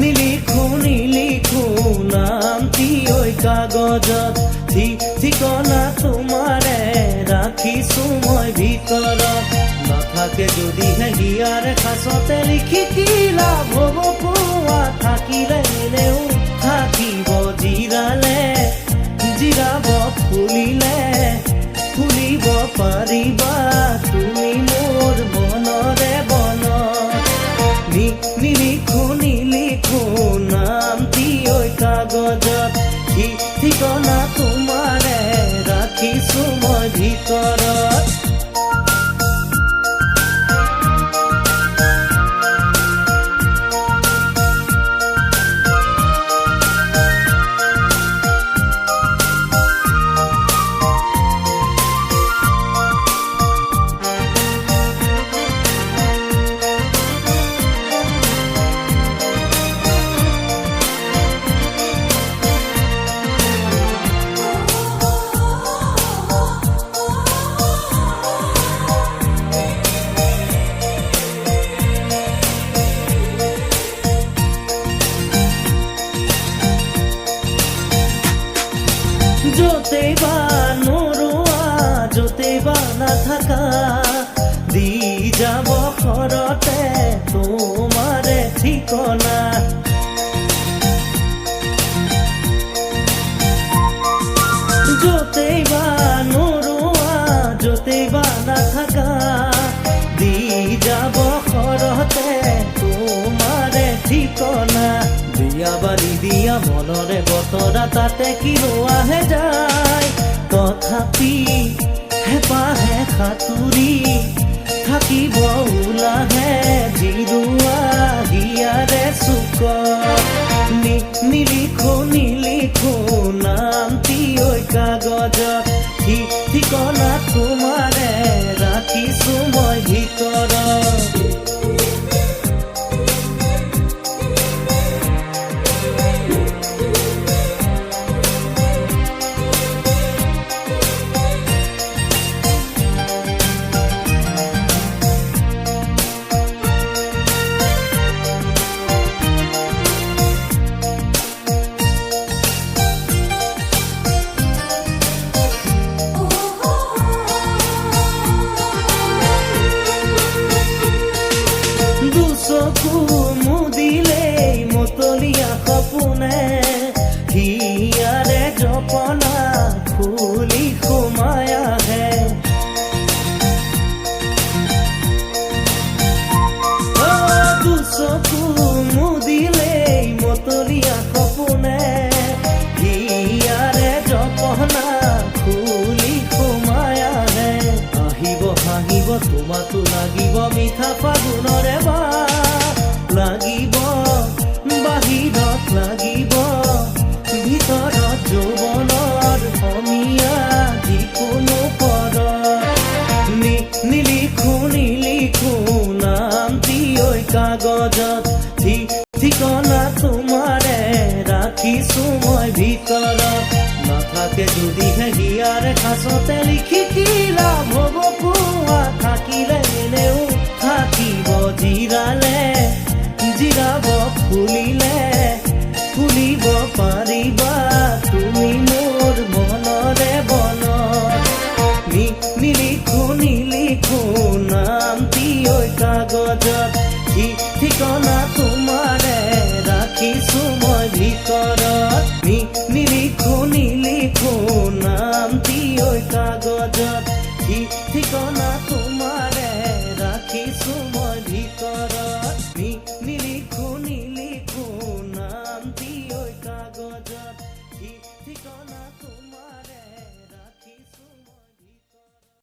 নিলিখো নামটি ওই কাগজত, ঠিকনা তোমাৰে ৰাখিছো মই ভিতৰত। নাথাকে যদিহে হিয়াৰ খাচতে লিখি কি লাভ হ'ব কোৱা, থাকিলে এনেও থাকিব জিৰাব ফুলিব পাৰিবা তুমি মোৰ মনৰে বনত। নিলিখো নামটি ওই কাগজত, ঠিকনা তোমাৰে ৰাখিছো মই ভিতৰত। য'তেই বা নৰোৱা য'তেই বা নাথাকা, দি যাব ঘৰতে তোমাৰে ঠিকনা। য'তেই বা নৰোৱা য'তেই বা নাথাকা, দি যাব ঘৰতে তোমাৰে ঠিকনা। দিয়া বাৰী দিয়া মনৰে বতৰা, তাতে কি ৰোৱাহে যায়, তথাপি হেঁপাহে সাঁতুৰি থাকিব ওলাহে জিৰোৱা হিয়াৰে চুকত। নিলিখো নামটি ওই কাগজত, ঠিকনা তোমাৰে ৰাখিছো মই ভিতৰত। চকু মুদিলেই মতলীয়া সপোনে, হিয়াৰে জপনা ফুলি সোমাই আহে। চকু মুদিলেই মতলীয়া সপোনে, হিয়াৰে জপনা ফুলি সোমাই আহে। আহিব হাঁহিব তোমাতো লাগিব মিঠা ফাগুনৰে লাগিব, বাহিৰত লাগিব ভিতৰত যৌৱনৰ অমিয়া যিকোনো পদত। নিলিখো নামটি ওই কাগজত, ঠিকনা তোমাৰে ৰাখিছো মই ভিতৰত। নাথাকে যদিহে হিয়াৰ খাচতে লিখি কি লাভ হ'ব কোৱা, থাকিলে এনেও থাকিব জিৰাব ফুলিব পাৰিবা তুমি মোৰ মনৰে বনত। নিলিখো নামটি ওই কাগজত, ঠিকনা তোমাৰে ৰাখিছো মই ভিতৰত। নিলিখো নামটি ওই কাগজত, ঠিকনা তোমাৰে ৰাখিছো মই ভিতৰত। নিলিখো নামটি ওই কাগজত, ঠিকনা তোমাৰে